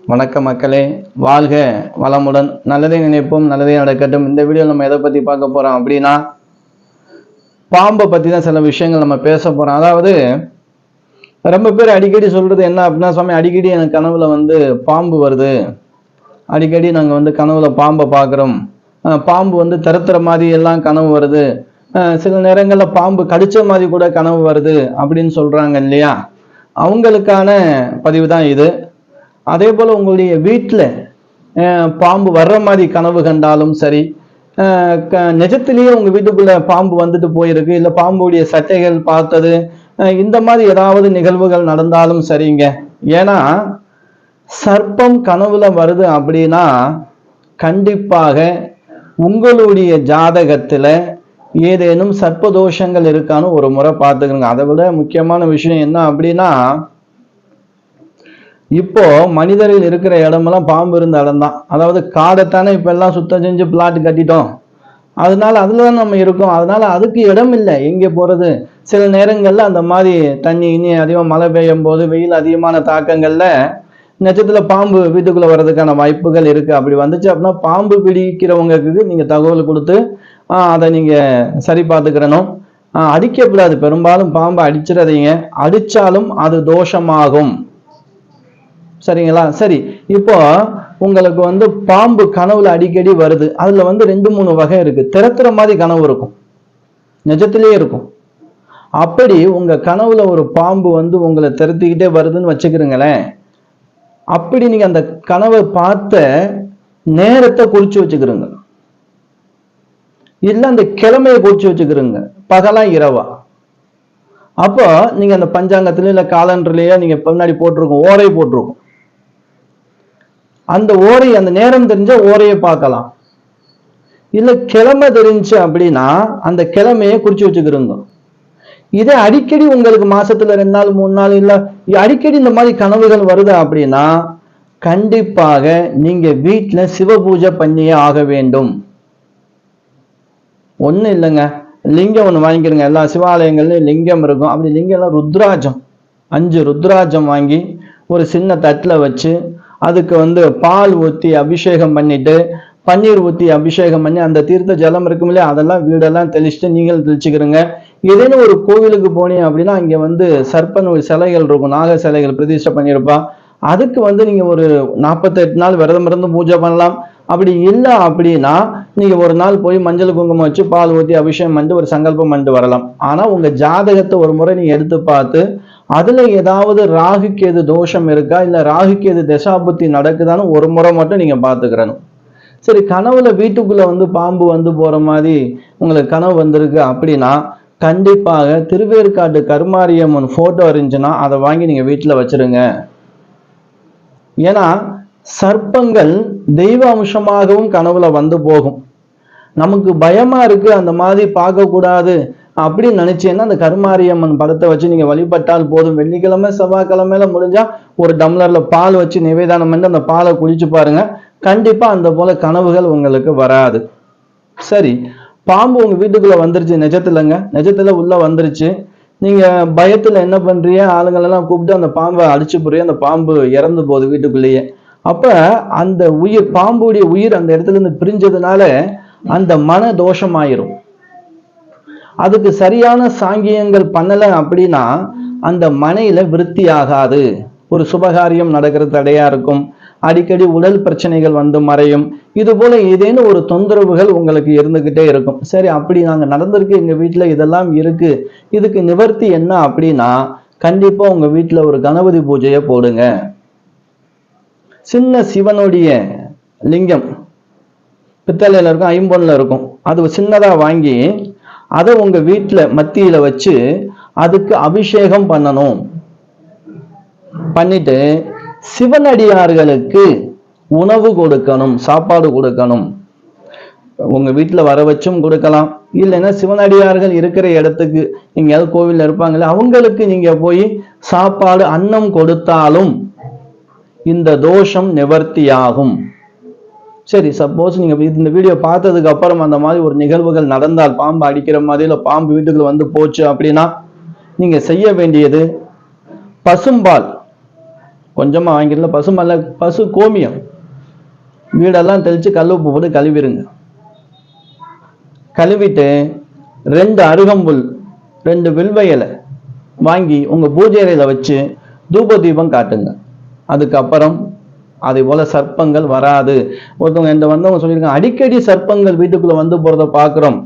வணக்க மக்களே, வாழ்க வளமுடன். நல்லதே நினைப்போம், நல்லதே நடக்கட்டும். இந்த வீடியோ நம்ம எதை பற்றி பார்க்க போகிறோம் அப்படின்னா, பாம்பை பற்றி தான் சில விஷயங்கள் நம்ம பேச போகிறோம். அதாவது ரொம்ப பேர் அடிக்கடி சொல்கிறது என்ன அப்படின்னா, சுவாமி அடிக்கடி எனக்கு கனவுல பாம்பு வருது, அடிக்கடி நாங்கள் கனவுல பாம்பை பார்க்குறோம், பாம்பு திறத்துற மாதிரி எல்லாம் கனவு வருது, சில நேரங்களில் பாம்பு கடிச்ச மாதிரி கூட கனவு வருது அப்படின்னு சொல்கிறாங்க இல்லையா. அவங்களுக்கான பதிவு தான் இது. அதே போல் உங்களுடைய வீட்டில் பாம்பு வர்ற மாதிரி கனவு கண்டாலும் சரி, நிஜத்திலேயே உங்கள் வீட்டுக்குள்ளே பாம்பு வந்துட்டு போயிருக்கு, இல்லை பாம்புடைய சட்டைகள் பார்த்தது, இந்த மாதிரி ஏதாவது நிகழ்வுகள் நடந்தாலும் சரிங்க. ஏன்னா சர்ப்பம் கனவுல வருது அப்படின்னா கண்டிப்பாக உங்களுடைய ஜாதகத்தில் ஏதேனும் சர்ப்பதோஷங்கள் இருக்கான்னு ஒரு முறை பார்த்துக்கணுங்க. அதை விட முக்கியமான விஷயம் என்ன அப்படின்னா, இப்போ மனிதர்கள் இருக்கிற இடமெல்லாம் பாம்பு இருந்த இடம் தான். அதாவது காடைத்தானே இப்ப எல்லாம் சுத்தம் செஞ்சு பிளாட் கட்டிட்டோம், அதனால அதுலதான் நம்ம இருக்கோம். அதனால அதுக்கு இடம் இல்லை, எங்கே போறது. சில நேரங்கள்ல அந்த மாதிரி தண்ணி இனி அதிகமாக மழை பெய்யும் போது, வெயில் அதிகமான தாக்கங்கள்ல நட்சத்திர பாம்பு வீட்டுக்குள்ள வர்றதுக்கான வாய்ப்புகள் இருக்கு. அப்படி வந்துச்சு அப்படின்னா பாம்பு பிடிக்கிறவங்களுக்கு நீங்க தகவல் கொடுத்து அதை நீங்க சரி பார்த்துக்கிறணும். அடிக்கக்கூடாது, பெரும்பாலும் பாம்பை அடிச்சிடாதீங்க, அடிச்சாலும் அது தோஷமாகும். சரிங்களா? சரி, இப்போ உங்களுக்கு பாம்பு கனவுல அடிக்கடி வருது. அதுல 2-3 வகை இருக்கு. திறத்துற மாதிரி கனவு இருக்கும், நிஜத்திலே இருக்கும். அப்படி உங்க கனவுல ஒரு பாம்பு உங்களை திறத்திக்கிட்டே வருதுன்னு வச்சுக்கிறீங்களேன். அப்படி நீங்க அந்த கனவை பார்த்த நேரத்தை குறிச்சு வச்சுக்கிறீங்க, இல்ல அந்த கிழமையை குறிச்சு வச்சுக்கிறீங்க, பகலா இரவா. அப்போ நீங்க அந்த பஞ்சாங்கத்திலயோ இல்ல காலண்டர்லயோ நீங்க முன்னாடி போட்டிருக்கோம், ஓரை போட்டிருக்கோம். அந்த ஓரை, அந்த நேரம் தெரிஞ்ச ஓரையை பார்க்கலாம். இல்ல கிழமை தெரிஞ்சு அப்படின்னா அந்த கிழமையை குறிச்சு வச்சுக்கிறோங்க. இதே அடிக்கடி உங்களுக்கு மாசத்துல 2 நாள் 3 நாள் இல்ல அடிக்கடி இந்த மாதிரி கனவுகள் வருது அப்படின்னா கண்டிப்பாக நீங்க வீட்டுல சிவ பூஜை பண்ணியே ஆக வேண்டும். ஒண்ணு இல்லைங்க, லிங்கம் ஒண்ணு வாங்கிக்கிறங்க. எல்லா சிவாலயங்கள்லயும் லிங்கம் இருக்கும். அப்படி லிங்கம் எல்லாம் ருத்ராஜம், 5 ருத்ராஜம் வாங்கி ஒரு சின்ன தட்டுல வச்சு அதுக்கு பால் ஊற்றி அபிஷேகம் பண்ணிட்டு, பன்னீர் ஊற்றி அபிஷேகம் பண்ணி, அந்த தீர்த்த ஜலம் இருக்கும் இல்லையா, அதெல்லாம் வீடெல்லாம் தெளிச்சுட்டு நீங்கள் தெளிச்சுக்கிறீங்க. ஏதேனும் ஒரு கோவிலுக்கு போனீங்க அப்படின்னா அங்கே சர்ப்பன் சிலைகள் இருக்கும், நாக சிலைகள் பிரதிஷ்டை பண்ணியிருப்பா. அதுக்கு நீங்க ஒரு 48 நாள் விரதம் இருந்து பூஜை பண்ணலாம். அப்படி இல்லை அப்படின்னா நீங்க ஒரு நாள் போய் மஞ்சள் குங்குமம் வச்சு பால் ஊற்றி அபிஷேகம் பண்ணிட்டு ஒரு சங்கல்பம் பண்ணிட்டு வரலாம். ஆனா உங்க ஜாதகத்தை ஒரு முறை நீங்க எடுத்து பார்த்து அதுல ஏதாவது ராகுக்கு எது தோஷம் இருக்கா, இல்ல ராகுக்கு எது தசாபுத்தி நடக்குதான்னு ஒரு முறை மட்டும் நீங்க பாத்துக்கிறணும். சரி, கனவுல வீட்டுக்குள்ள பாம்பு போற மாதிரி உங்களுக்கு கனவு வந்திருக்கு அப்படின்னா கண்டிப்பாக திருவேற்காட்டு கருமாரியம்மன் போட்டோ இருந்துச்சுன்னா அதை வாங்கி நீங்க வீட்டுல வச்சிருங்க. ஏன்னா சர்ப்பங்கள் தெய்வ அம்சமாகவும் கனவுல போகும். நமக்கு பயமா இருக்கு, அந்த மாதிரி பார்க்க கூடாது அப்படின்னு நினைச்சேன்னா அந்த கருமாரியம்மன் படத்தை வச்சு நீங்க வழிபட்டால் போதும். வெள்ளிக்கிழமை செவ்வாய்க்கிழமையில முடிஞ்சா ஒரு டம்ளர்ல பால் வச்சு நிவேதானம் பண்ணி அந்த பாலை குடிச்சு பாருங்க, கண்டிப்பா அந்த போல கனவுகள் உங்களுக்கு வராது. சரி, பாம்பு உங்க வீட்டுக்குள்ள வந்துருச்சு, நிஜத்துலங்க, நிஜத்துல உள்ள வந்துருச்சு. நீங்க பயத்துல என்ன பண்றீங்க, ஆளுங்களெல்லாம் கூப்பிட்டு அந்த பாம்பை அடிச்சு போறீங்க, அந்த பாம்பு இறந்து போகுது வீட்டுக்குள்ளேயே. அப்ப அந்த உயிர், பாம்புடைய உயிர் அந்த இடத்துல இருந்து பிரிஞ்சதுனால அந்த மன தோஷம் ஆயிரும். அதுக்கு சரியான சாங்கியங்கள் பண்ணல அப்படின்னா அந்த மனையில விருத்தி ஆகாது, ஒரு சுபகாரியம் நடக்கிறது தடையா இருக்கும், அடிக்கடி உடல் பிரச்சனைகள் மறையும். இது போல ஏதேனும் ஒரு தொந்தரவுகள் உங்களுக்கு இருந்துகிட்டே இருக்கும். சரி, அப்படி நாங்க நடந்திருக்கு, எங்க வீட்டுல இதெல்லாம் இருக்கு, இதுக்கு நிவர்த்தி என்ன அப்படின்னா கண்டிப்பா உங்க வீட்டுல ஒரு கணபதி பூஜையை போடுங்க. சின்ன சிவனுடைய லிங்கம் பித்தளையில இருக்கும், ஐம்பொன்ல இருக்கும், அது சின்னதா வாங்கி அதை உங்க வீட்டுல மத்தியில வச்சு அதுக்கு அபிஷேகம் பண்ணணும். பண்ணிட்டு சிவனடியார்களுக்கு உணவு கொடுக்கணும், சாப்பாடு கொடுக்கணும். உங்க வீட்டுல வர வச்சும் கொடுக்கலாம், இல்லைன்னா சிவனடியார்கள் இருக்கிற இடத்துக்கு எங்கேயாவது கோவில்ல இருப்பாங்கல்ல அவங்களுக்கு நீங்க போய் சாப்பாடு அன்னம் கொடுத்தாலும் இந்த தோஷம் நிவர்த்தியாகும். சரி, சப்போஸ் நீங்க இந்த வீடியோ பார்த்ததுக்கு அப்புறம் அந்த மாதிரி ஒரு நிகழ்வுகள் நடந்தால், பாம்பு அடிக்கிற மாதிரி இல்ல பாம்பு வீட்டுக்குள்ள போச்சு அப்படின்னா நீங்க செய்ய வேண்டியது பசும்பால் கொஞ்சமா வாங்கிடல, பசுமல்ல, பசு கோமியம் வீடெல்லாம் தெளிச்சு கல் உப்பு போட்டு கழுவிருங்க. கழுவிட்டு 2 அருகம்புல் 2 வில்வ இலை வாங்கி உங்க பூஜை அறையில வச்சு தூப தீபம் காட்டுங்க. அதுக்கப்புறம் அதே போல சர்ப்பங்கள் வராது. ஒருத்தவங்க எந்த வந்தவங்க சொல்லியிருக்காங்க, அடிக்கடி சர்ப்பங்கள் வீட்டுக்குள்ள வந்து போறத பாக்குறோம்.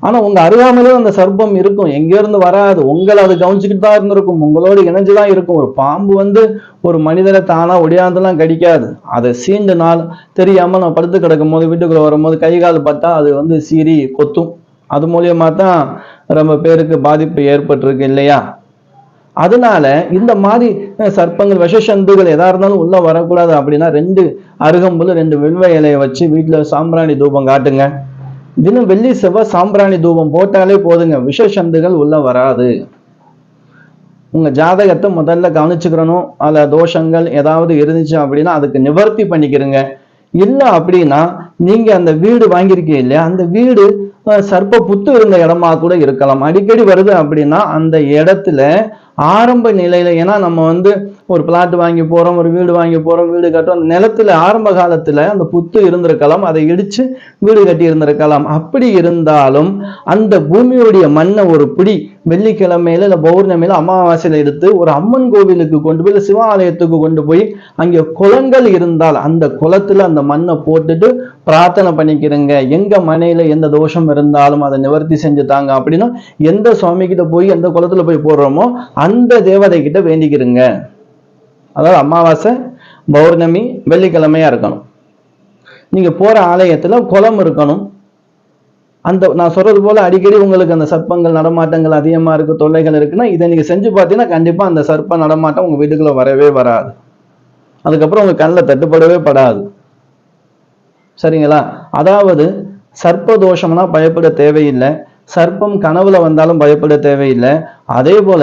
ஆனா உங்க அருகாமையிலும் அந்த சர்ப்பம் இருக்கும், எங்க இருந்து வராது. உங்களை அது கவனிச்சுக்கிட்டு தான் இருந்திருக்கும், உங்களோடு இணைஞ்சுதான் இருக்கும். ஒரு பாம்பு வந்து ஒரு மனிதரை தானா ஒடியாந்துலாம் கடிக்காது. அதை சீண்டு நாள் தெரியாம நம்ம படுத்து கிடக்கும் போது வீட்டுக்குள்ள வரும்போது கை கால் பட்டா அது வந்து சீறி கொத்தும். அது மூலியமா தான் ரொம்ப பேருக்கு பாதிப்பு ஏற்பட்டிருக்கு இல்லையா? அதனால இந்த மாதிரி சர்ப்பங்கள் விஷசந்துகள் எதா இருந்தாலும் உள்ள வரக்கூடாது அப்படின்னா 2 அருகம்புல் 2 வில்வ இலையை வச்சு வீட்டுல சாம்பிராணி தூபம் காட்டுங்க. தினம் வெள்ளி செவ்வாய் சாம்பிராணி தூபம் போட்டாலே போதுங்க, விஷசந்துகள் உள்ள வராது. உங்க ஜாதகத்தை முதல்ல கவனிச்சுக்கிறணும். அதுல தோஷங்கள் ஏதாவது இருந்துச்சு அப்படின்னா அதுக்கு நிவர்த்தி பண்ணிக்கிறங்க. இல்லை அப்படின்னா நீங்க அந்த வீடு வாங்கியிருக்கீங்க இல்லையா, அந்த வீடு சர்ப்ப புத்து இருந்த இடமா கூட இருக்கலாம். அடிக்கடி வருது அப்படின்னா அந்த இடத்துல ஆரம்ப நிலையில, ஏன்னா நம்ம வந்து ஒரு பிளாட் வாங்கி போறோம், ஒரு வீடு வாங்கி போறோம், வீடு கட்டுறோம், அந்த நிலத்துல ஆரம்ப காலத்துல அந்த புத்து இருந்திருக்கலாம், அதை இடிச்சு வீடு கட்டி இருந்திருக்கலாம். அப்படி இருந்தாலும் அந்த பூமியுடைய மண்ணை ஒரு பிடி வெள்ளிக்கிழமையில இல்ல பௌர்ணமியில அமாவாசையில எடுத்து ஒரு அம்மன் கோவிலுக்கு கொண்டு போய், இல்ல சிவாலயத்துக்கு கொண்டு போய், அங்கே குளங்கள் இருந்தால் அந்த குளத்துல அந்த மண்ணை போட்டுட்டு பிரார்த்தனை பண்ணிக்கிறங்க. எங்க மனையில எந்த தோஷம் இருந்தாலும் அதை நிவர்த்தி செஞ்சுட்டாங்க அப்படின்னா எந்த சுவாமி கிட்ட போய் எந்த குளத்துல போய் போடுறோமோ அந்த தேவதை கிட்ட வேண்டிக்கிறங்க. அதாவது அமாவாசை, பௌர்ணமி, வெள்ளிக்கிழமையா இருக்கணும். நீங்க போற ஆலயத்துல குளம் இருக்கணும். அந்த நான் சொல்றது போல அடிக்கடி உங்களுக்கு அந்த சர்ப்பங்கள் நடமாட்டங்கள் அதிகமா இருக்கு, தொல்லைகள் இருக்குன்னா இதை நீங்க செஞ்சு பார்த்தீங்கன்னா கண்டிப்பா அந்த சர்ப்ப நடமாட்டம் உங்க வீட்டுக்குள்ள வரவே வராது. அதுக்கப்புறம் உங்க கண்ணில் தட்டுப்படவே படாது. சரிங்களா? அதாவது சர்ப்ப தோஷம்னா பயப்பட தேவையில்லை, சர்ப்பம் கனவுல வந்தாலும் பயப்பட தேவையில்லை. அதே போல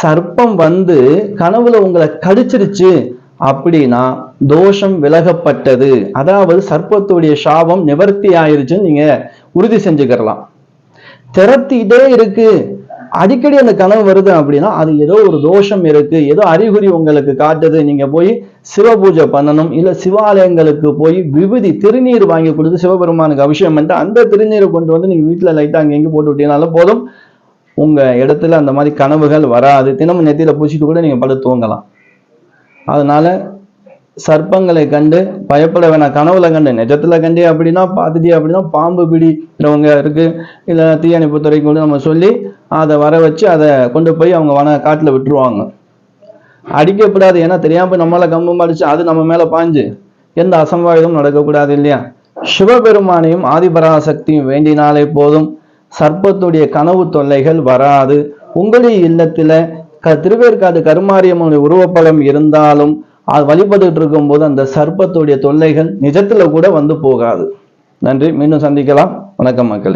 சர்ப்பம் வந்து கனவுல உங்களை கடிச்சிருச்சு அப்படின்னா தோஷம் விலகப்பட்டது, அதாவது சர்ப்பத்துடைய சாபம் நிவர்த்தி ஆயிருச்சுன்னு நீங்க உறுதி செஞ்சுக்கலாம். திறத்திட்டே இருக்கு, அடிக்கடி அந்த கனவு வருது அப்படின்னா அது ஏதோ ஒரு தோஷம் இருக்கு, ஏதோ அறிகுறி உங்களுக்கு காட்டுது. நீங்க போய் சிவ பூஜை பண்ணணும். இல்ல சிவாலயங்களுக்கு போய் விபூதி திருநீர் வாங்கி கொடுத்து சிவபெருமானுக்கு அபிஷேகம் பண்ணிட்டு அந்த திருநீரை கொண்டு வந்து நீங்க வீட்டுல லைட்டா அங்க எங்க போட்டு விட்டீங்கனாலும் போதும், உங்க இடத்துல அந்த மாதிரி கனவுகள் வராது. தினமும் நெத்தியில பூச்சிட்டு கூட நீங்க படுத்து தூங்கலாம். அதனால சர்ப்பங்களை கண்டு பயப்பட வேணாம். கனவுல கண்டு நிஜத்துல கண்டே அப்படின்னா பார்த்துட்டே அப்படின்னா பாம்பு பிடிக்கிறவங்க இருக்கு, இல்லை தீயணைப்புத்துறைக்கு கூட நம்ம சொல்லி அதை வர வச்சு அதை கொண்டு போய் அவங்க காட்டுல விட்டுருவாங்க. அடிக்கப்படாது, ஏன்னா தெரியாம நம்மளால கம்பம் அடிச்சு அது நம்ம மேல பாஞ்சு எந்த அசம்பாவிதமும் நடக்கக்கூடாது இல்லையா? சிவபெருமானையும் ஆதிபராசக்தியும் வேண்டினாலே போதும், சர்ப்பத்துடைய கனவு தொல்லைகள் வராது. உங்களுடைய இல்லத்துல திருவேற்காடு கருமாரியம்மனுடைய உருவப்படம் இருந்தாலும் அது வழிபட்டுட்டு இருக்கும் போது அந்த சர்ப்பத்துடைய தொல்லைகள் நிஜத்துல கூட வந்து போகாது. நன்றி, மீண்டும் சந்திக்கலாம். வணக்கம் மக்களே.